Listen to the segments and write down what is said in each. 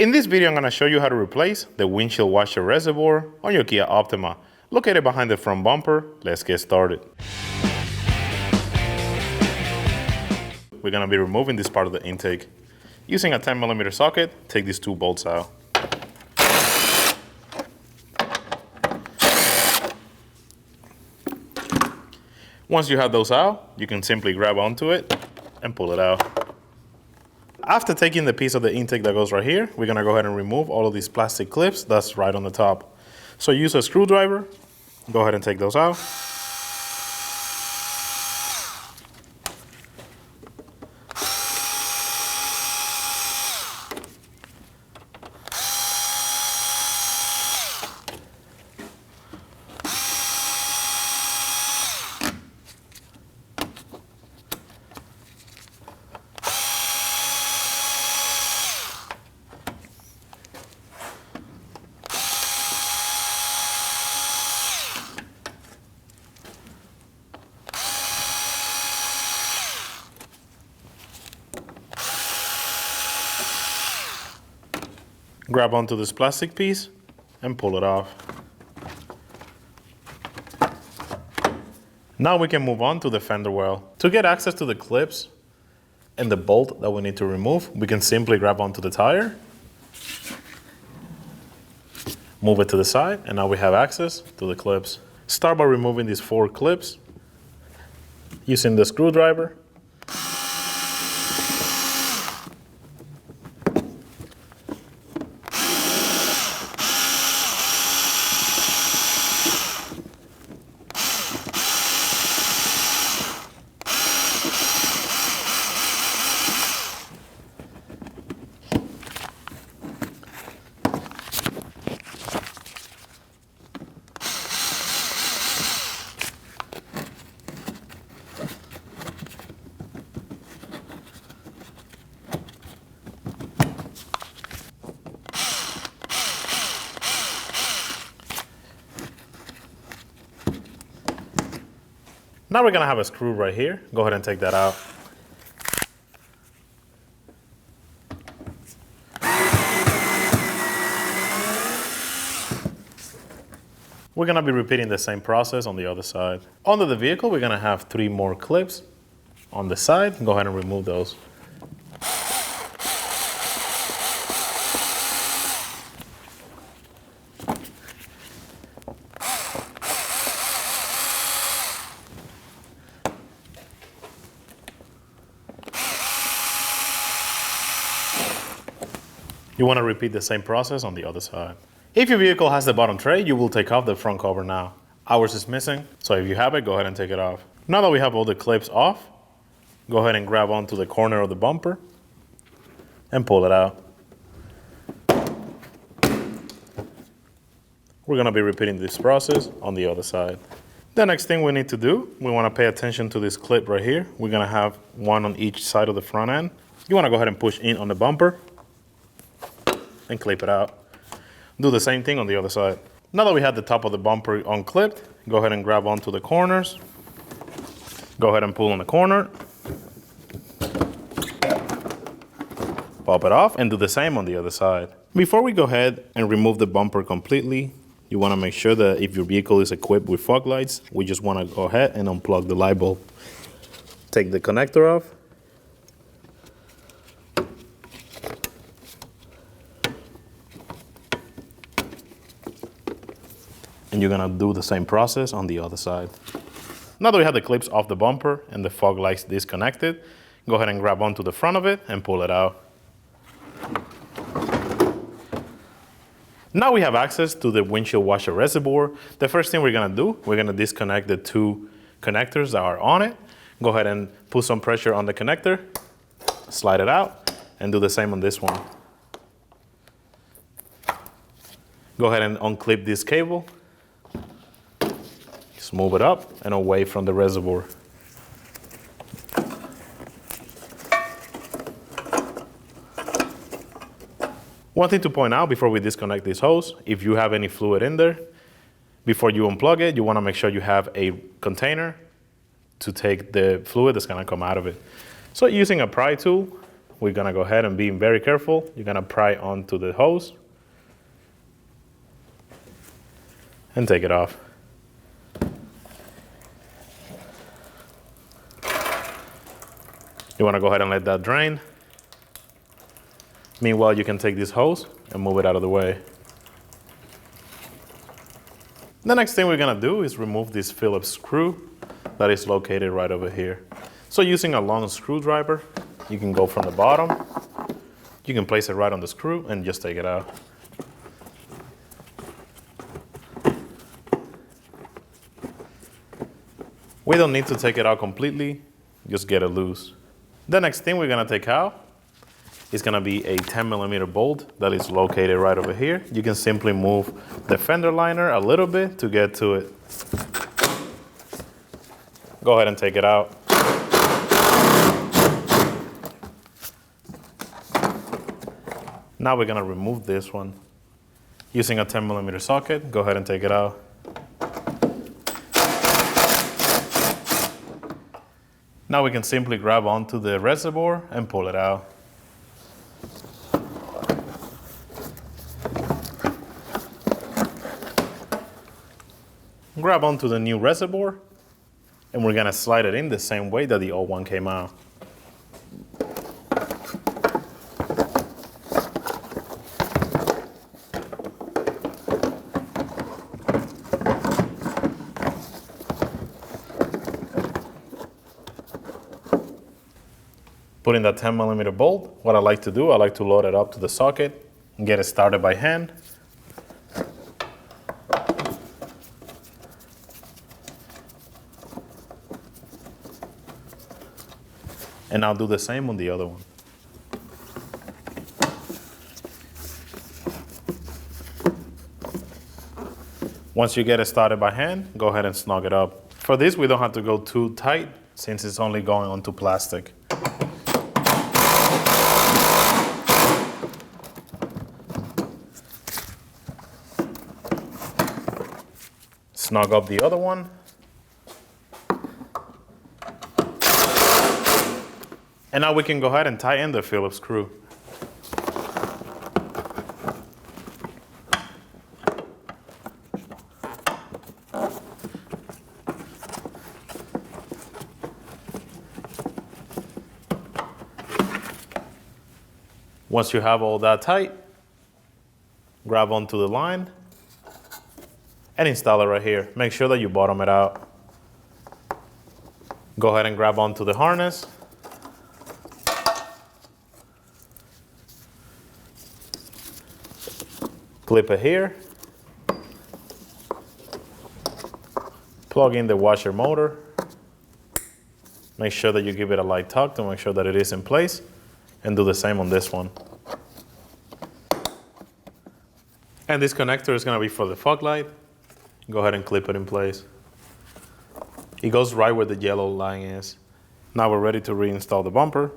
In this video, I'm going to show you how to replace the windshield washer reservoir on your Kia Optima, located behind the front bumper. Let's get started. We're going to be removing this part of the intake. Using a 10mm socket, take these two bolts out. Once you have those out, you can simply grab onto it and pull it out. After taking the piece of the intake that goes right here, we're gonna go ahead and remove all of these plastic clips that's right on the top. So use a screwdriver, go ahead and take those out. Grab onto this plastic piece and pull it off. Now we can move on to the fender well. To get access to the clips and the bolt that we need to remove, we can simply grab onto the tire, move it to the side, and now we have access to the clips. Start by removing these 4 clips using the screwdriver. Now we're gonna have a screw right here. Go ahead and take that out. We're gonna be repeating the same process on the other side. Under the vehicle, we're gonna have 3 more clips on the side. Go ahead and remove those. You want to repeat the same process on the other side. If your vehicle has the bottom tray, you will take off the front cover now. Ours is missing, so if you have it, go ahead and take it off. Now that we have all the clips off, go ahead and grab onto the corner of the bumper and pull it out. We're going to be repeating this process on the other side. The next thing we need to do, we want to pay attention to this clip right here. We're going to have one on each side of the front end. You want to go ahead and push in on the bumper and clip it out. Do the same thing on the other side. Now that we have the top of the bumper unclipped, go ahead and grab onto the corners. Go ahead and pull on the corner. Pop it off and do the same on the other side. Before we go ahead and remove the bumper completely, you want to make sure that if your vehicle is equipped with fog lights, we just want to go ahead and unplug the light bulb. Take the connector off. And you're gonna do the same process on the other side. Now that we have the clips off the bumper and the fog lights disconnected, go ahead and grab onto the front of it and pull it out. Now we have access to the windshield washer reservoir. The first thing we're gonna do, we're gonna disconnect the 2 connectors that are on it. Go ahead and put some pressure on the connector, slide it out, and do the same on this one. Go ahead and unclip this cable. Just move it up and away from the reservoir. One thing to point out before we disconnect this hose, if you have any fluid in there, before you unplug it, you want to make sure you have a container to take the fluid that's going to come out of it. So using a pry tool, we're gonna go ahead and be very careful. You're gonna pry onto the hose and take it off. You wanna go ahead and let that drain. Meanwhile, you can take this hose and move it out of the way. The next thing we're gonna do is remove this Phillips screw that is located right over here. So using a long screwdriver, you can go from the bottom, you can place it right on the screw and just take it out. We don't need to take it out completely, just get it loose. The next thing we're gonna take out is gonna be a 10mm bolt that is located right over here. You can simply move the fender liner a little bit to get to it. Go ahead and take it out. Now we're gonna remove this one. Using a 10mm socket, go ahead and take it out. Now we can simply grab onto the reservoir and pull it out. Grab onto the new reservoir, and we're gonna slide it in the same way that the old one came out. Putting that 10mm bolt, what I like to do, I like to load it up to the socket and get it started by hand. And I'll do the same on the other one. Once you get it started by hand, go ahead and snug it up. For this, we don't have to go too tight since it's only going onto plastic. Snug up the other one. And now we can go ahead and tighten the Phillips screw. Once you have all that tight, grab onto the line and install it right here. Make sure that you bottom it out. Go ahead and grab onto the harness. Clip it here. Plug in the washer motor. Make sure that you give it a light tug to make sure that it is in place, and do the same on this one. And this connector is going to be for the fog light. Go ahead and clip it in place. It goes right where the yellow line is. Now we're ready to reinstall the bumper.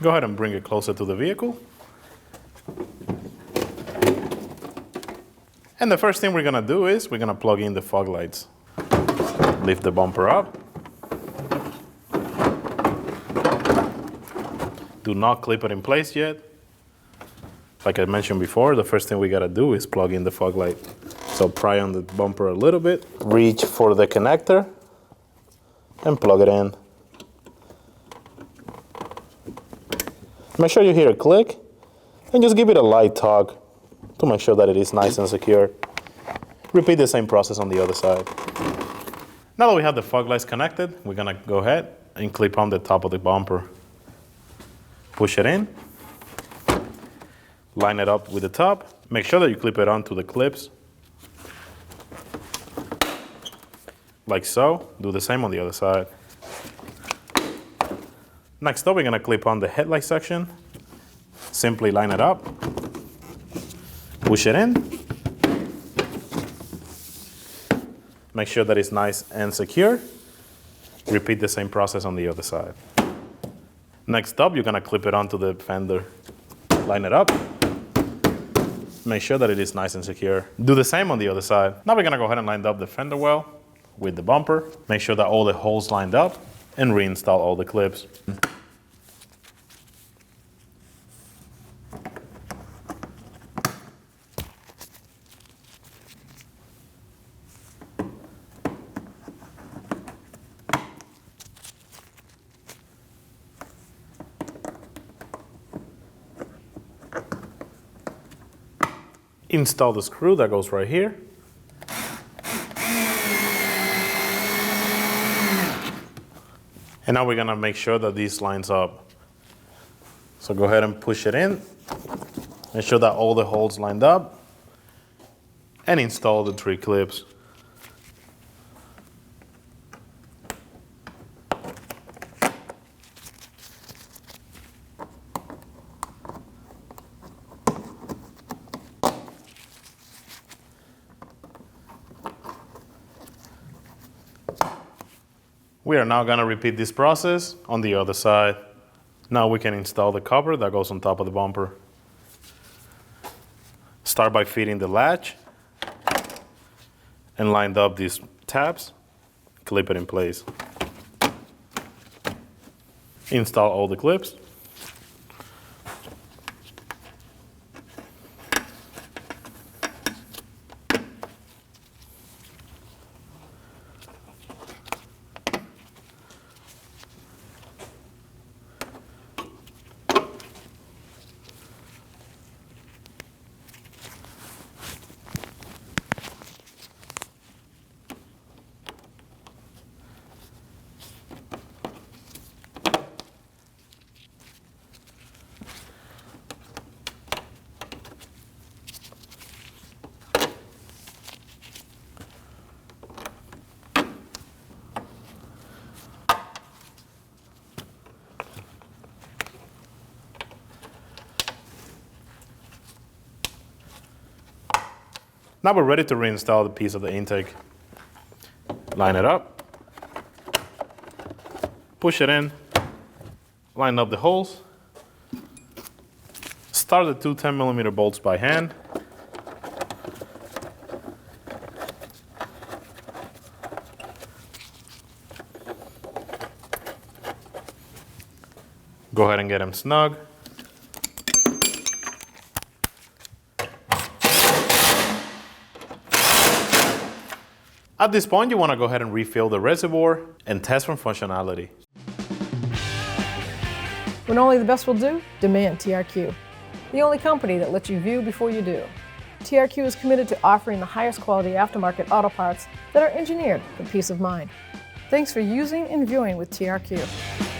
Go ahead and bring it closer to the vehicle. And the first thing we're gonna do is we're gonna plug in the fog lights. Lift the bumper up. Do not clip it in place yet. Like I mentioned before, the first thing we gotta do is plug in the fog light. So pry on the bumper a little bit, reach for the connector, and plug it in. Make sure you hear a click, and just give it a light tug to make sure that it is nice and secure. Repeat the same process on the other side. Now that we have the fog lights connected, we're gonna go ahead and clip on the top of the bumper. Push it in, line it up with the top. Make sure that you clip it onto the clips, like so. Do the same on the other side. Next up, we're gonna clip on the headlight section. Simply line it up, push it in. Make sure that it's nice and secure. Repeat the same process on the other side. Next up, you're gonna clip it onto the fender. Line it up. Make sure that it is nice and secure. Do the same on the other side. Now we're gonna go ahead and line up the fender well with the bumper. Make sure that all the holes lined up and reinstall all the clips. Install the screw that goes right here. And now we're gonna make sure that this lines up. So go ahead and push it in. Make sure that all the holes lined up. And install the 3 clips. We are now gonna repeat this process on the other side. Now we can install the cover that goes on top of the bumper. Start by fitting the latch and line up these tabs, clip it in place. Install all the clips. Now we're ready to reinstall the piece of the intake. Line it up, push it in, line up the holes, start the 2 10mm bolts by hand. Go ahead and get them snug. At this point, you want to go ahead and refill the reservoir and test for functionality. When only the best will do, demand TRQ. The only company that lets you view before you do. TRQ is committed to offering the highest quality aftermarket auto parts that are engineered for peace of mind. Thanks for using and viewing with TRQ.